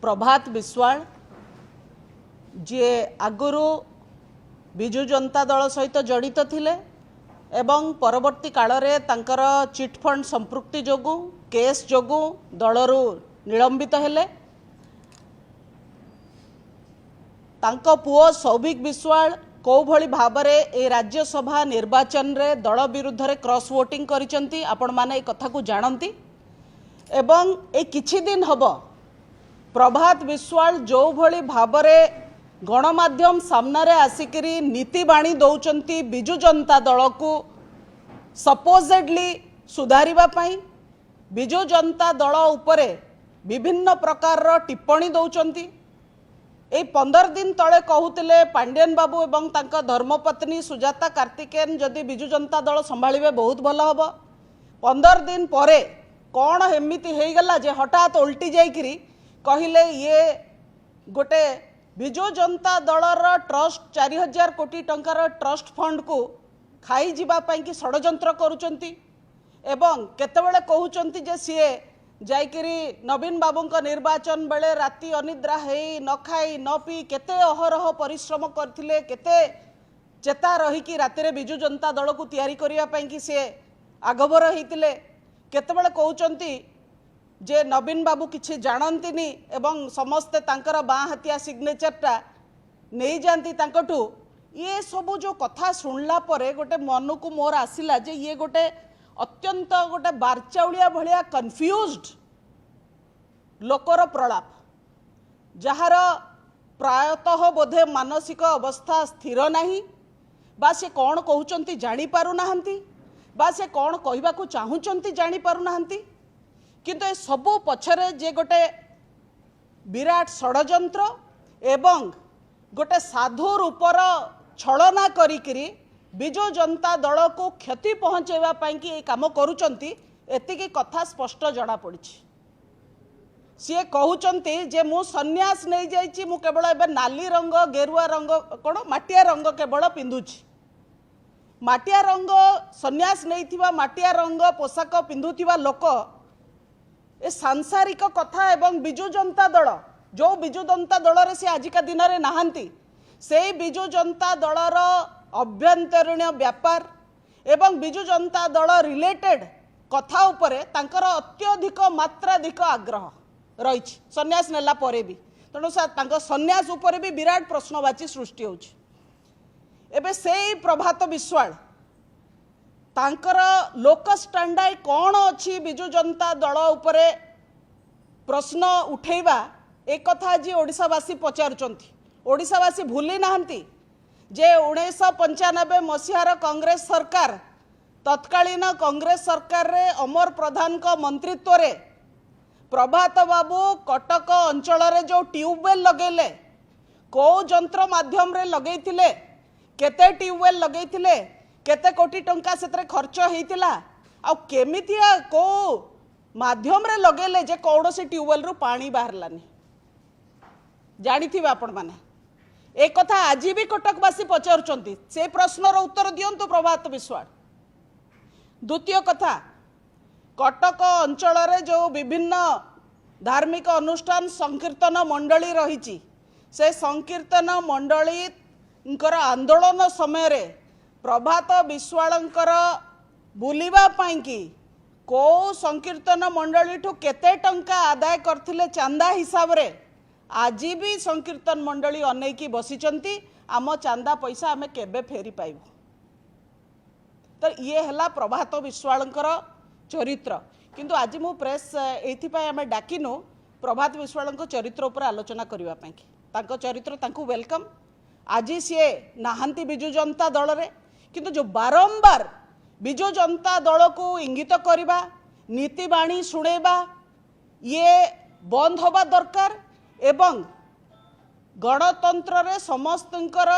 प्रभात विश्वाल जी आगुरु बिजु जनता दल सहित जड़ित थिले एवं परवर्ती काल रे तांकर चिटफंड संपृक्ति जोगु केस जोगु दलरू निलंबित हेले। तांको पुओ सौभिक विश्वाल कौ भली भाबरे ए राज्यसभा निर्वाचन रे दल विरुद्ध रे क्रॉस वोटिंग करिसंती आपण माने ए कथा को जानंती एवं ए किछि दिन हबो प्रभात विश्वाल जो भली भाबरे गणमाध्यम सामना रे आसिकरी नीति बाणी दौचंती बिजु जनता दल को सपोजेडली सुधारिबा पई बिजु जनता दल उपरे विभिन्न प्रकार रो टिप्पणी दौचंती। ए 15 दिन तले कहूतिले पांड्यन बाबू एवं तांका धर्मपत्नी सुजाता कार्तिकेयन जदि बिजु जनता दल संभाळिबे बहुत भल हबो। 15 दिन परे कौन एमिति हो गला जे हठात उल्टी जाइकरी कहिले ये गोटे बिजु जनता दलर ट्रस्ट 4000 कोटी टंकार ट्रस्ट फंड को खाई जीवा पाई कि षड्यंत्र करुचंती एवं केतेबेले कहउचंती जे सीए जाइकरी नवीन बाबूंक निर्वाचन बेले राति अनिद्रा हेई न खाई न पी केते अहरह परिश्रम करथिले केते चेता रही कि राति रे बिजु जनता दल को तैयारी करिया पाई कि से आगभर हेतिले केतेबेले कहउचंती जे नवीन बाबू किछि जानंतिनी एवं समस्ते तांकर बाँ हाथिया सिग्नेचरटा नहीं जानती तांकटू। ये सबू जो कथा शुणला परे गोटे मन को मोर आसिला जे ये गोटे अत्यंत गोटे बारचाउलिया भलिया कन्फ्यूज्ड लोकर प्रलाप जार प्रायतः बोधे मानसिक अवस्था स्थिर नहीं बा से कौन कहउचंती जानी पारु नाहंती बा से कौन कहबा को चाहुचंती जानी पारु नाहंती किंतु ए सबू पछरे जे गोटे विराट षड्यंत्र एवं गोटे साधु रूपर छलना करिकरी बिजु जनता दल को क्षति पहुँचेवा पाई कि ए काम करुचंती एतिकी कथा स्पष्ट जना पड़ी। सी कहउचंती जे मु सन्यास नहीं जाइछि मु केवल एबे नाली रंग गेरुआ रंग कोन माटिया रंग केवल पिंधुछि माटिया रंग सन्यास नहीं थिबा माटिया रंग पोशाक पिंधुथिबा लोक ए सांसारिक कथा एवं बिजु जनता दल जो बिजु जनता दल रे से आजिका दिन रे नाहंती से बिजु जनता दलर अभ्यंतरीण व्यापार एवं बिजु जनता दल रिलेटेड कथा उपरे तांकर अत्यधिक मात्राधिक आग्रह रही सन्यास नेला परे भी तेणु तांकर सन्यास उपरे भी विराट प्रश्नवाची सृष्टि होछि। एबे से प्रभात विश्वाल तांकर लोक स्टैंडाई कौन अच्छी बिजु जनता दल उपरे प्रश्न उठेबा एक कथा आज ओडिशावासी पचारुचंती। ओडिशावासी भूली नाहंती जे 1995 मसीहार कांग्रेस सरकार तत्कालीन कांग्रेस सरकार रे अमर प्रधान को मंत्रित्व रे प्रभात बाबू कटक अंचल रे जो ट्यूबवेल लगेले को जंत्र माध्यम रे लगेइथिले केते ट्यूबवेल लगेइथिले केते कोटी टंका से खर्च होइतिला आ केमितिया को माध्यम रे लगेले जे कौन से ट्यूबवेल रु पानी बाहरलानी जानिथिबा आपण माने एक कथा आज भी कटकवासी पचारुचंती से प्रश्नर उत्तर दियंतु प्रभात विश्वाल। द्वितीय कथा कटक अंचल रे जो विभिन्न धार्मिक अनुष्ठान संकीर्तन मंडली रही से संकीर्तन मंडली आंदोलन समय रे प्रभात विश्वालंकर बुलिबा पाई कि को संकीर्तन मंडली ठू केते टंका आदाय करथिले चांदा हिसाब रे आज भी संकीर्तन मंडली अनेकी बसिचंती आम चांदा पैसा आमे केबे फेरी पाइबु। तो ये हला प्रभात विश्वालंकर चरित्र किंतु आज मु प्रेस एथि पय आमे डाकिनु प्रभात विश्वालंकर चरित्र ऊपर आलोचना करिवा पाई तांको चरित्र तांको वेलकम। आज सी नाहंती बिजु जनता दल रे किंतु जो बारंबार बिजु जनता दल को इंगित करवा नीति बाणी शुणेबा ये बंद होबा दरकार एवं गणतंत्र रे समस्तंकर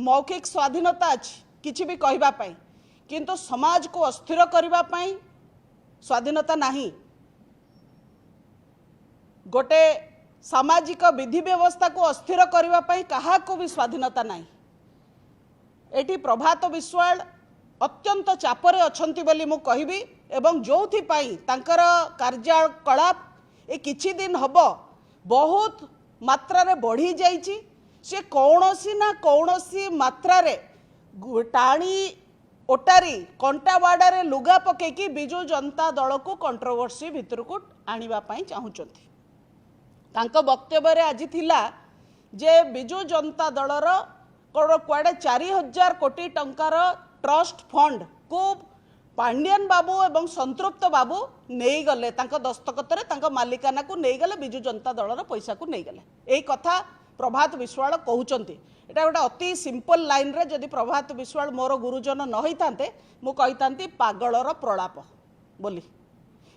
मौखिक स्वाधीनता अछि किछि भी कहबा पाई किंतु समाज को अस्थिर करबा पाई स्वाधीनता नहीं। गोटे सामाजिक विधि व्यवस्था को अस्थिर करबा पाई कहा को भी स्वाधीनता नहीं। एटी प्रभात विश्वाल अत्यंत चापरे अछंती बोली मु कहबी एवं जोथि पाई तांकर कार्यकलाप ए किछि दिन हबो बहुत मात्रा रे बढ़ी जाइछि से कौनसी ना कौनसी मात्रा रे टाणी ओटारी कंटा बाड़े लुगा पकेकी बिजु जनता दल को कंट्रोवर्सी भितर को आनिबा पई चाहुचंती। तांको वक्तव्य आज थिला जे बिजु जनता दलर कुआड़े 4000 कोटी टंकार ट्रस्ट फंड को पांडियन बाबू एवं संतृप्त बाबू नहीं गले दस्तखत मालिकाना को नहीं गले बिजु जनता दलर पैसा को नहीं गले। यही कथा प्रभात विश्वाल कहते एटा गोटे अति सिंपल लाइन रे जदि प्रभात विश्वाल मोर गुरुजन न होइतांते मु कहितांती पागलर प्रलाप बोली।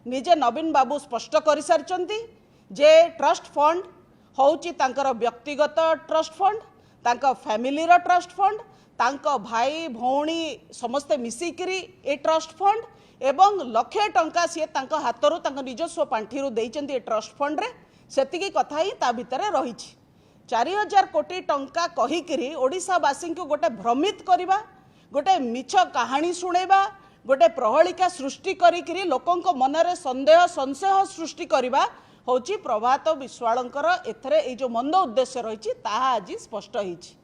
निजे नवीन बाबू स्पष्ट कर सारिचंती जे ट्रस्ट फंड होउची तांकर व्यक्तिगत ट्रस्ट फंड, तांका फैमिलीर ट्रस्ट फंड, तांका भाई भौणी समस्ते मिसिकिरी ए ट्रस्ट फंड एवं लक्षे टंका सी तांका हातरू तांका निजस्व पांठीरू देइचंती ए ट्रस्ट फंड रे सेतिकी कथा ही ता भितरे रहिछि। 4000 कोटी टंका कहिकिरी ओडिशावासी को गोटे भ्रमित करिबा, गोटे मिछ कहानी सुनेबा, गोटे प्रहलिका सृष्टि करिकिरी लोकंक मनरे संदेह संशय सृष्टि करिबा होची प्रभात विश्वालंकर एथरे ए जो मंद उद्देश्य रहिछि ताहा आज स्पष्ट होइछि।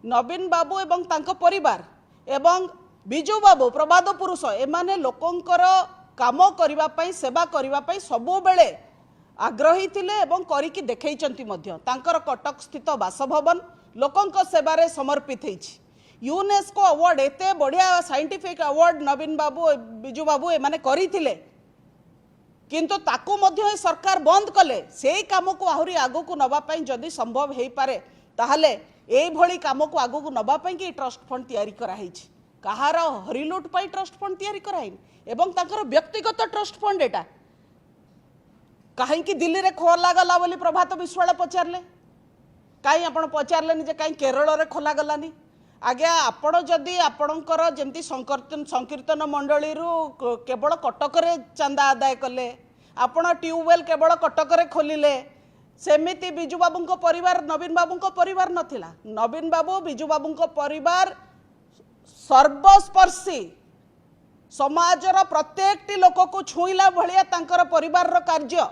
नवीन बाबू एवं तांको परिवार एवं बिजू बाबू प्रबाद पुरुष एमाने लोकंकर काम करिबा पई सेवा करिबा पई सबु बेले आग्रही थिले एवं करिकी देखैचंती मध्य। तांकर कटक स्थित बासभवन लोकंक सेवारे समर्पित होइछि। यूनेस्को अवार्ड एते बढ़िया साइंटिफिक अवार्ड नवीन बाबू बिजू बाबू एमाने करिथिले किंतु ताकू मध्य सरकार बंद कले। से काम को आहुरी आगो को नबा पई जदि संभव हेई पारे ताहले एई भली काम को आगो को नबा पई कि ट्रस्ट फंड तयारी करा हेछि। कहार हरिलुट पई ट्रस्ट फंड तयारी करा हेनि एवं तांकर व्यक्तिगत ट्रस्ट फंड एटा कहीं दिल्ली रे खोला गला बोली प्रभात विश्वाल पचारले कहीं आपण पचारले जे कहीं केरल रे खोला गलानी। आज्ञा आपण जदि आपणकर जेमती संकीर्तन मंडली केवल कटक रे चंदा आदाय कले, आपण ट्यूबवेल केवल कटक रे खोलिले, सेमिति बिजू बाबू परिवार नवीन बाबू परिवार नथिला। नवीन बाबू बिजू बाबू परिवार सर्वस्पर्शी समाजर प्रत्येकटी लोक को छुईला भलिया तांकर परिवार रो कार्य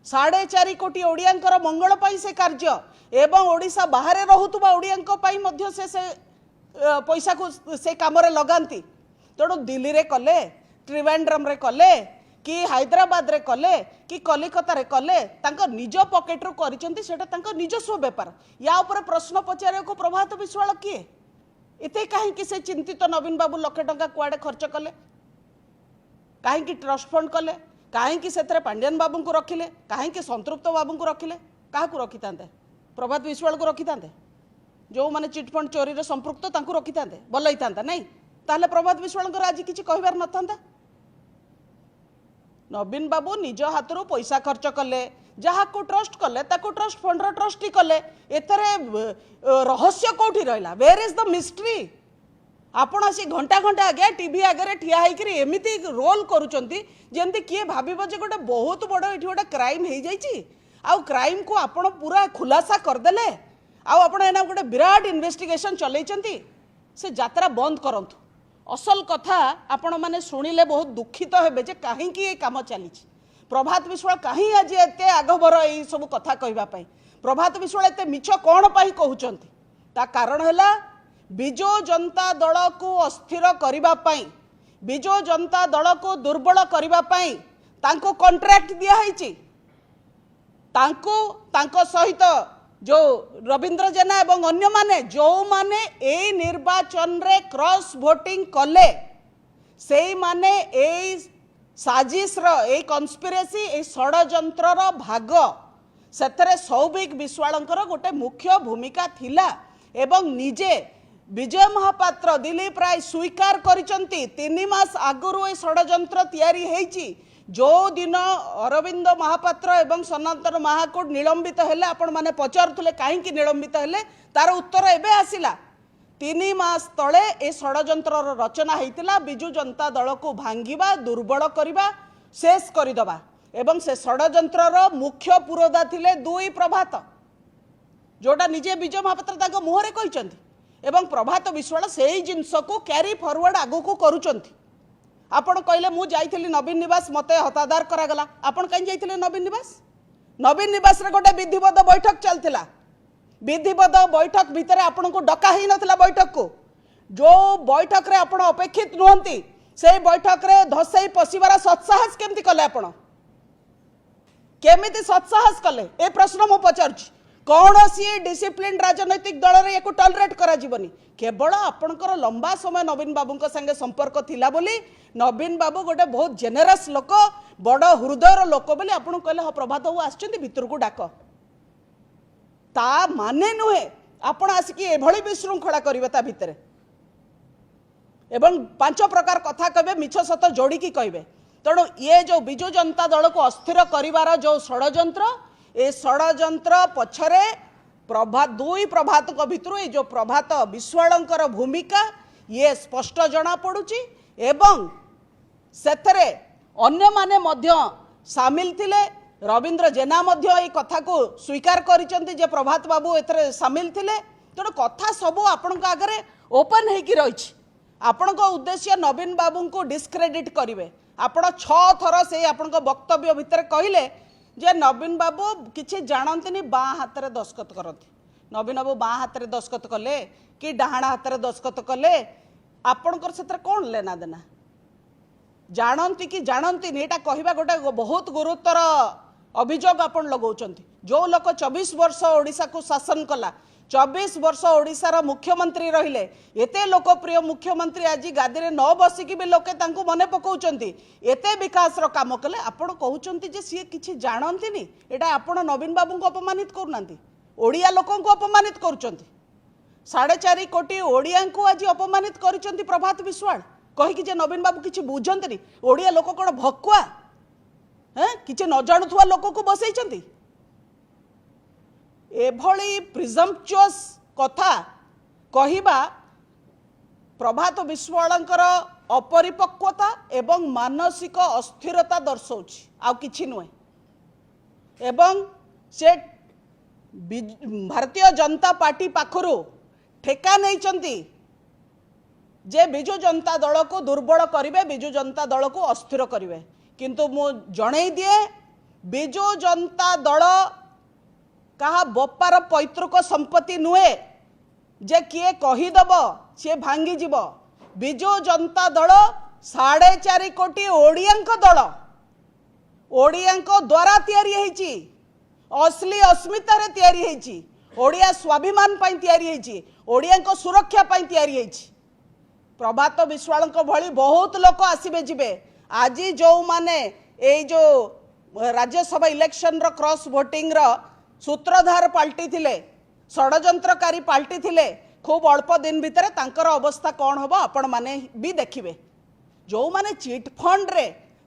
4.5 कोटी ओडियांकर मंगल पाई से कार्य एवं ओडिशा बाहर रहुतबा ओडियांक पाई मध्य से पैसा को से काम रे लगांती। तेणु दिल्ली रे कले, त्रिवेंद्रम रे कले कि हैदराबाद रे कले कि कलिकता रे कले तांको निज पॉकेट रो करिसेंती सेटा तांको निजस्व व्यापार। या ऊपर प्रश्न पचारे को प्रभात विश्वाल किए एते काहे कि से चिंतित नवीन बाबू लाख टंका कुआडे खर्च कले, काहे कि ट्रस्ट फंड कले, काहे कि सेतरे पांडियन बाबू को रखिले, काहे कि संतृप्त बाबू को रखिले, काहा को रखितांते प्रभात विश्वाल को रखितांते जो माने चिटफंड चोरी रे संपृक्त तांको रखितांते भल होइतांता नहीं ताहले प्रभात विश्वाल आज किछि कहबार नथांता। नवीन बाबू निज हाथरू पैसा खर्च कले, जहा को ट्रस्ट कले ताको ट्रस्ट फंड रो ट्रस्टी कले, एथरे रहस्य कोठी रहला, वेयर इज द मिस्ट्री। आपण आसी घंटा घंटा आगे टीवी आगे ठिया होकर एमती रोल करुचंती जेमती किए भाबिबो जे गोटे बहुत बड़ एठी गोटे क्राइम हो जाइए आउ क्राइम को आपण पूरा खुलासा करदेले आउ आपण एना गोटे विराट इन्वेस्टिगेशन चलैचंती। से यात्रा बंद करंतु। असल कथा आपण माने सुनिले बहुत दुखित हेबे जे काहे कि ए काम चली। प्रभात विश्वाल कहीं आज एते आगभर ए सब कथा कहबा पई प्रभात विश्वाल एते मिछ कोन पई कहउचंती ता कारण हैला बिजु जनता दल को अस्थिर करिबा पई, बिजु जनता दल को दुर्बल करिबा पई तांको कॉन्ट्रैक्ट दिया हैची। तांको सहित जो रविंद्र जेना एवं अन्य माने जो माने ए निर्वाचन रे क्रॉस वोटिंग कले से माने ए साजिश रो ए कन्स्पिरेसी ए षडयंत्र रो भाग सेथरे सौभिक विश्वालंकर गोटे मुख्य भूमिका थिला एवं निजे विजय महापात्र दिलीप राय स्वीकार करिसंती 3 मास आगुरु ए षडयंत्र तयारी हेची। जो दिन अरविंद महापात्र एवं सनातन महाकूट निलंबित हेले आपण माने पचारुले कहीं निलंबित हेले तार उत्तर एबे आसिला। 3 मास तले ए षडयंत्र रचना होइतिला बिजु जनता दल को भांगिबा, दुर्बल करिबा, शेष करदबा एवं से षडयंत्र मुख्य पुरोधा थिले 2 प्रभात जोटा निजे विजय महापात्र ताको मुहरे कहिसंती एवं प्रभात विश्वाल से ही जिनस को क्यारी फॉरवर्ड आगो को करूचंती। आपण कहले मु जाइथिली नवीन निवास मते हतादार करागला, आपण कहीं जाइथिले नवीन निवास? नवीन निवास रे गोटे विधिवत बैठक चलता विधिवत बैठक भितर आपन को डका ही नथिला बैठक को जो बैठक रे आपण अपेक्षित नुहंती से बैठक रे धसई पशिबार सत्साहस केमती कले आपण केमिति सत्साहस कले ए प्रश्न मु पचारुछि कौन सी डिसिप्लिन राजनैतिक दल रे एको टॉलरेट करा जीवनी केवल आपणकर लंबा समय नवीन बाबू संगे संपर्क थिला बोली नवीन बाबू गोटे बहुत जेनेरस लोक बड़ हृदयर लोक बोली आपन कहले ह प्रभात बाबू आछियंती भितर को डाक ता माने नुहे आपण आसिकी एभली विशृंखला करिवे ता भितर एवं 5 प्रकार कथा कहबे मिछ सत जोड़ी की कहबे तेणु ये जो बिजु जनता दल को अस्थिर करिवार जो षडयंत्र ए षडयंत्र पछरे दुई प्रभात भितर जो प्रभात विश्वाड़ंकर भूमिका ये स्पष्ट जना पड़ुची एवं सेथरे अन्य माने मध्य सामिल थिले रविंद्र जेना मध्य ए कथा को स्वीकार करिसंती जे प्रभात बाबू एथरे सामिल थिले तेणु कथा सबू आपण आगे ओपन होगी रही आपण उद्देश्य नवीन बाबू को डिस्क्रेडिट करेंगे आपण 6 थर से आपण वक्तव्य भितर कहले जे नवीन बाबू किसी जानती बाँ हाथ में दस्खत करती नवीन बाबू बाँ हाथ में दस्खत कले कि डाहाण हाथ में दस्खत कले आपणकर से कौन लेना देना जानती कि जानती यहाँ कहवा गोटे बहुत गुरुतर अभियोग आपण लगाउछंती जो लोक 24 वर्ष ओडिशा को शासन कला 24 वर्ष ओडिशार मुख्यमंत्री रहिले एते लोकप्रिय मुख्यमंत्री आज गादी में न बसिकी भी लोके तांको मने पकाउछंती एते विकास रो काम कले आपण कहउछंती जे सी किछि जानंतीनी एटा आपण नवीन बाबू को अपमानित करनांती ओडिया लोकन को अपमानित करूछंती 4.5 कोटी ओडिया को आज अपमानित करिसंती प्रभात विश्वाल कहिकी जे नवीन बाबू किछि बुझंतनी ओडिया लोक कोन भकुआ हैं किछि न जानुथुवा लोक को बसैचंती एभली प्रिजम्पचुअस कथा कहिबा प्रभात विश्वालंकर अपरिपक्वता एवं मानसिक अस्थिरता दर्शाउछि आ किछि नुहे एवं से भारतीय जनता पार्टी पाखरु ठेका नैचंती जे बिजु जनता दल को दुर्बल करिवे बिजु जनता दल को अस्थिर करिवे किंतु मु जणै दिए बिजु जनता दल कहा बपार पैतृक संपत्ति नुहे जे किए कहीदेव सी भांगी जीव बिजु जनता दल 4.5 कोटी ओडियांक दल ओडियांक द्वारा तैयारी होईची असली अस्मिता रे तैयारी होईची ओडिया स्वाभिमान पई तैयारी होईची ओडियांक सुरक्षा पई तैयारी होईची प्रभात विश्वालंक भली बहुत लोक आसीबे जिबे आज जो माने ए जो राज्यसभा इलेक्शन रो क्रॉस वोटिंग रो सूत्रधार पाल्टी थिले षडयंत्रकारी पाल्टी थिले खूब अल्प दिन भितर तांकर अवस्था कौन हम आपण माने भी देखिबे जो माने चिट फंड रे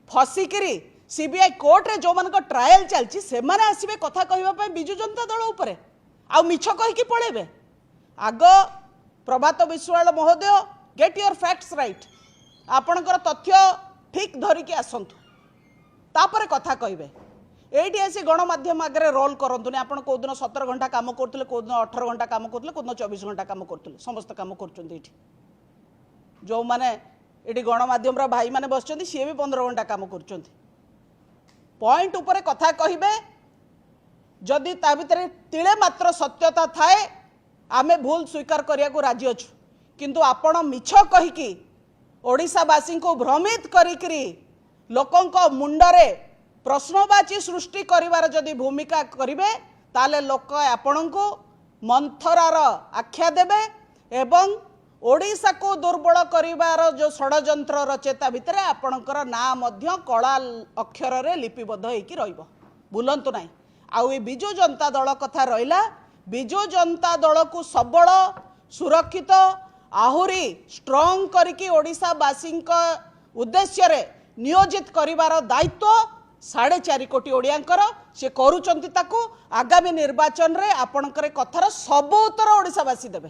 फसिकिरी सीबीआई कोर्ट रे जो मानक ट्रायल चलची से माने आसीबे कथा कहबा पई बिजु जनता दल उपरे आ मिछ कहि की पळेबे आग प्रभात विश्वाल महोदय गेट योर फैक्ट्स राइट आपणकर तथ्य ठीक धरिकी आसंतु तापर कथा कहबे एटी आसी गणमाध्यम आगे रोल करतुनि आप कौदिन 17 घंटा काम करते कौदिन 18 घंटा काम करते कौदिन 24 घंटा काम करते समस्त काम कर जो मैंने ये गणमाध्यम भाई मैंने बस सी भी 15 घंटा काम कर पॉइंट उपरे कथा कहे जदि ता भितर तिले मात्र सत्यता थाए आमे भूल स्वीकार करिया को राजी अच्छु किंतु आपण मिछ कहिकी ओडिशावासी को भ्रमित करिकरी लोकंक मुंडरे प्रश्नवाची सृष्टि करिवार जदि भूमिका करिवे ताले लोक आपण को मंथरार आख्या देबे एवं ओडिशा को दुर्बल करिवार जो षडयंत्र रचेता भितर आपणकर ना मध्य कला अक्षर रे लिपिबद्ध होइकी रहिबो भूलंतु नाही आउ ए बिजु जनता दल कथा रहिला बिजु जनता दल को सबल सुरक्षित आहुरी स्ट्रॉंग करिकी ओडिशावासी उद्देश्य रे नियोजित करिवार दायित्व 4.5 कोटी ओडियांकर से करूचंती ताकू आगामी निर्वाचन रे आपणकर कथार सब उत्तर ओडिशावासी देबे।